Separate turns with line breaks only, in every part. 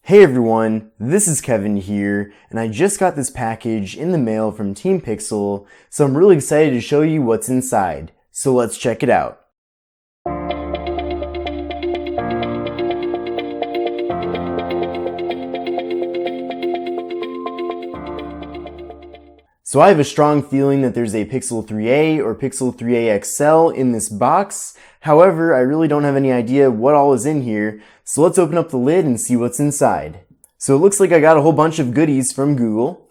Hey everyone, this is Kevin here, and I just got this package in the mail from Team Pixel, so I'm really excited to show you what's inside. So let's check it out. So I have a strong feeling that there's a Pixel 3a or Pixel 3a XL in this box. However, I really don't have any idea what all is in here, so let's open up the lid and see what's inside. So it looks like I got a whole bunch of goodies from Google.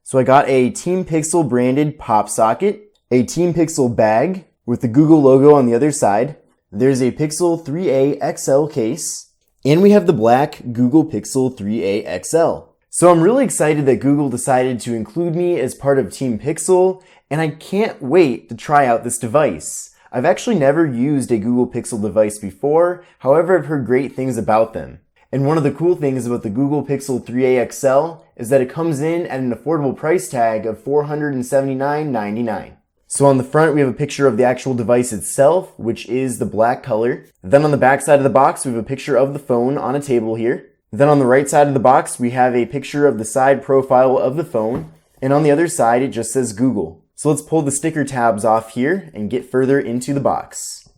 So I got a Team Pixel branded pop socket, a Team Pixel bag with the Google logo on the other side. There's a Pixel 3a XL case, and we have the black Google Pixel 3a XL. So I'm really excited that Google decided to include me as part of Team Pixel, and I can't wait to try out this device. I've actually never used a Google Pixel device before, however I've heard great things about them. And one of the cool things about the Google Pixel 3a XL is that it comes in at an affordable price tag of $479.99. So on the front we have a picture of the actual device itself, which is the black color. Then on the back side of the box we have a picture of the phone on a table here. Then on the right side of the box, we have a picture of the side profile of the phone, and on the other side, it just says Google. So let's pull the sticker tabs off here and get further into the box.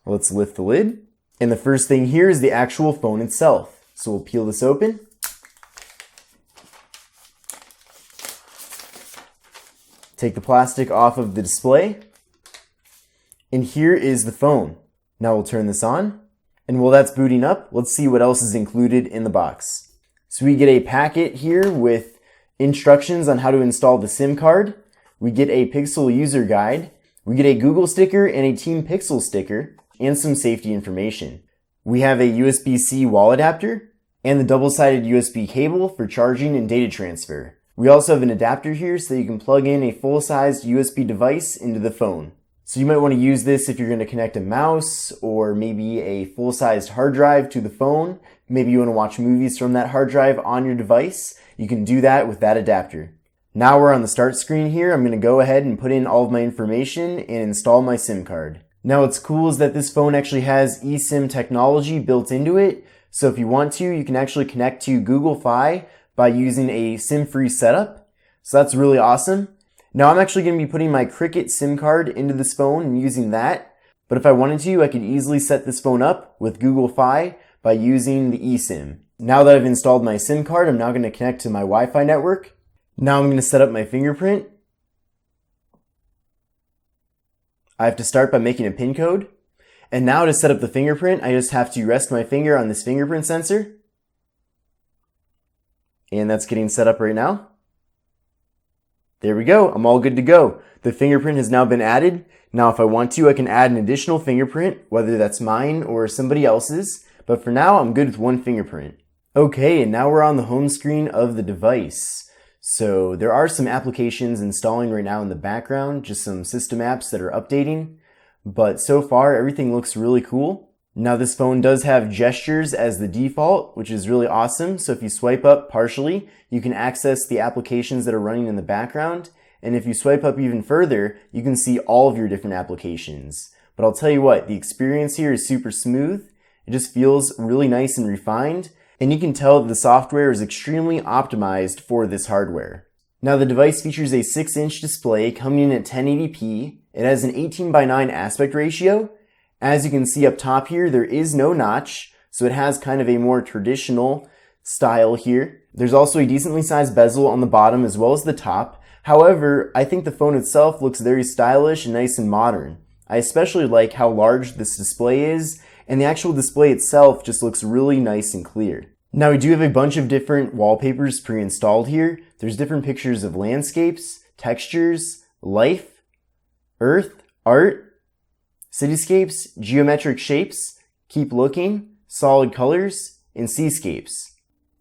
Let's lift the lid, and the first thing here is the actual phone itself. So we'll peel this open. Take the plastic off of the display, and here is the phone. Now we'll turn this on. And while that's booting up, let's see what else is included in the box. So we get a packet here with instructions on how to install the SIM card. We get a Pixel user guide. We get a Google sticker and a Team Pixel sticker and some safety information. We have a USB-C wall adapter and the double-sided USB cable for charging and data transfer. We also have an adapter here so that you can plug in a full-sized USB device into the phone. So you might want to use this if you're going to connect a mouse or maybe a full-sized hard drive to the phone. Maybe you want to watch movies from that hard drive on your device. You can do that with that adapter. Now we're on the start screen here. I'm going to go ahead and put in all of my information and install my SIM card. Now what's cool is that this phone actually has eSIM technology built into it. So if you want to, you can actually connect to Google Fi by using a SIM-free setup. So that's really awesome. Now I'm actually going to be putting my Cricket SIM card into this phone and using that, but if I wanted to, I could easily set this phone up with Google Fi by using the eSIM. Now that I've installed my SIM card, I'm now going to connect to my Wi-Fi network. Now I'm going to set up my fingerprint. I have to start by making a PIN code. And now to set up the fingerprint, I just have to rest my finger on this fingerprint sensor. And that's getting set up right now. There we go, I'm all good to go. The fingerprint has now been added. Now if I want to, I can add an additional fingerprint, whether that's mine or somebody else's, but for now I'm good with one fingerprint. Okay, and now we're on the home screen of the device. So there are some applications installing right now in the background, just some system apps that are updating, but so far everything looks really cool. Now this phone does have gestures as the default, which is really awesome. So if you swipe up partially, you can access the applications that are running in the background. And if you swipe up even further, you can see all of your different applications. But I'll tell you what, the experience here is super smooth. It just feels really nice and refined. And you can tell that the software is extremely optimized for this hardware. Now the device features a 6-inch display coming in at 1080p. It has an 18:9 aspect ratio. As you can see up top here, there is no notch, so it has kind of a more traditional style here. There's also a decently sized bezel on the bottom as well as the top. However, I think the phone itself looks very stylish and nice and modern. I especially like how large this display is, and the actual display itself just looks really nice and clear. Now we do have a bunch of different wallpapers pre-installed here. There's different pictures of landscapes, textures, life, earth, art, cityscapes, geometric shapes, keep looking, solid colors, and seascapes.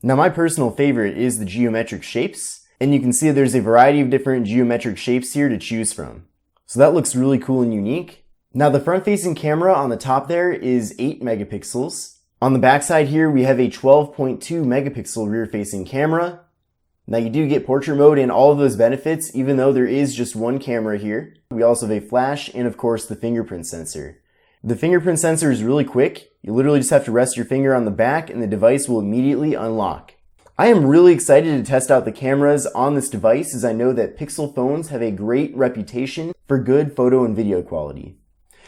Now my personal favorite is the geometric shapes, and you can see there's a variety of different geometric shapes here to choose from. So that looks really cool and unique. Now the front-facing camera on the top there is 8 megapixels. On the back side here we have a 12.2 megapixel rear-facing camera. Now you do get portrait mode and all of those benefits, even though there is just one camera here. We also have a flash and of course the fingerprint sensor. The fingerprint sensor is really quick. You literally just have to rest your finger on the back and the device will immediately unlock. I am really excited to test out the cameras on this device as I know that Pixel phones have a great reputation for good photo and video quality.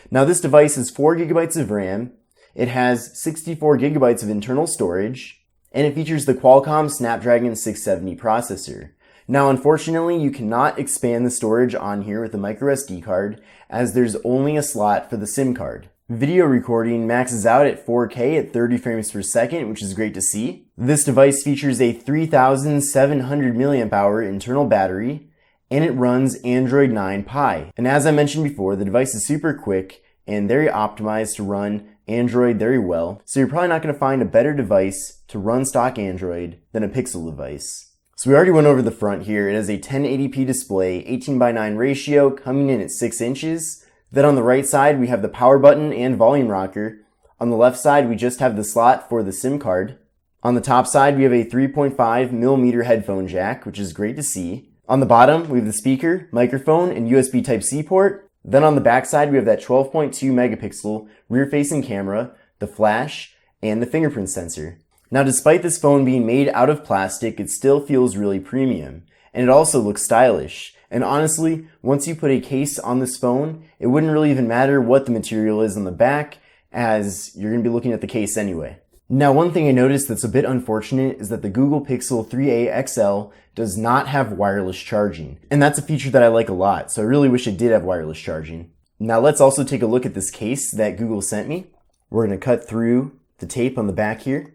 Now this device has 4 GB of RAM, it has 64 GB of internal storage, and it features the Qualcomm Snapdragon 670 processor. Now unfortunately you cannot expand the storage on here with a microSD card as there's only a slot for the SIM card. Video recording maxes out at 4K at 30 frames per second, which is great to see. This device features a 3700 mAh internal battery, and it runs Android 9 Pie. And as I mentioned before, the device is super quick and very optimized to run Android very well, so you're probably not going to find a better device to run stock Android than a Pixel device. So we already went over the front here. It has a 1080p display, 18:9 ratio, coming in at 6 inches. Then on the right side, we have the power button and volume rocker. On the left side, we just have the slot for the SIM card. On the top side, we have a 3.5mm headphone jack, which is great to see. On the bottom, we have the speaker, microphone, and USB Type-C port. Then on the back side, we have that 12.2 megapixel rear-facing camera, the flash, and the fingerprint sensor. Now, despite this phone being made out of plastic, it still feels really premium. And it also looks stylish. And honestly, once you put a case on this phone, it wouldn't really even matter what the material is on the back, as you're going to be looking at the case anyway. Now, one thing I noticed that's a bit unfortunate is that the Google Pixel 3a XL does not have wireless charging. And that's a feature that I like a lot, so I really wish it did have wireless charging. Now, let's also take a look at this case that Google sent me. We're going to cut through the tape on the back here.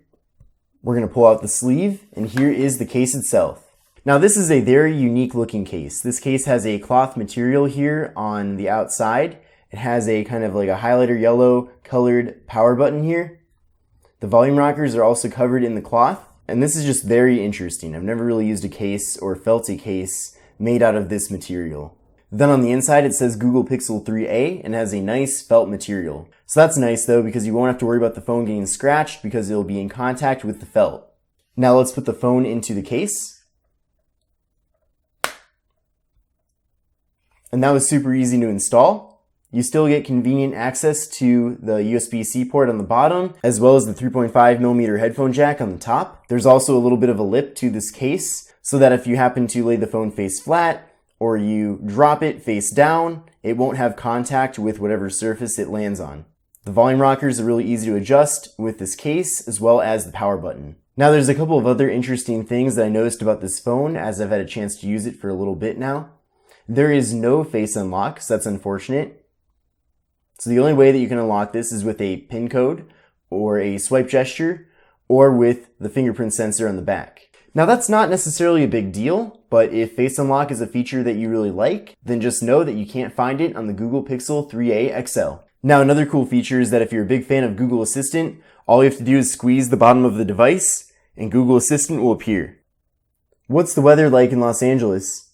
We're going to pull out the sleeve, and here is the case itself. Now this is a very unique looking case. This case has a cloth material here on the outside. It has a kind of like a highlighter yellow colored power button here. The volume rockers are also covered in the cloth. And this is just very interesting. I've never really used a case or felt a case made out of this material. Then on the inside it says Google Pixel 3a and has a nice felt material. So that's nice though because you won't have to worry about the phone getting scratched because it'll be in contact with the felt. Now let's put the phone into the case. And that was super easy to install. You still get convenient access to the USB-C port on the bottom, as well as the 3.5mm headphone jack on the top. There's also a little bit of a lip to this case, so that if you happen to lay the phone face flat, or you drop it face down, it won't have contact with whatever surface it lands on. The volume rockers are really easy to adjust with this case, as well as the power button. Now there's a couple of other interesting things that I noticed about this phone, as I've had a chance to use it for a little bit now. There is no face unlock, so that's unfortunate. So the only way that you can unlock this is with a PIN code, or a swipe gesture, or with the fingerprint sensor on the back. Now that's not necessarily a big deal, but if face unlock is a feature that you really like, then just know that you can't find it on the Google Pixel 3a XL. Now another cool feature is that if you're a big fan of Google Assistant, all you have to do is squeeze the bottom of the device, and Google Assistant will appear. What's the weather like in Los Angeles?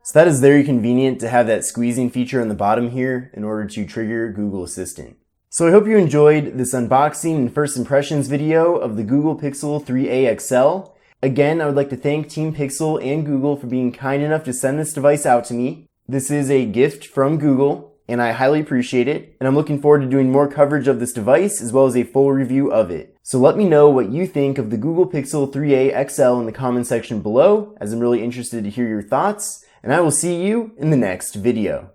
So that is very convenient to have that squeezing feature on the bottom here in order to trigger Google Assistant. So I hope you enjoyed this unboxing and first impressions video of the Google Pixel 3a XL. Again, I would like to thank Team Pixel and Google for being kind enough to send this device out to me. This is a gift from Google, and I highly appreciate it, and I'm looking forward to doing more coverage of this device as well as a full review of it. So let me know what you think of the Google Pixel 3a XL in the comment section below, as I'm really interested to hear your thoughts. And I will see you in the next video.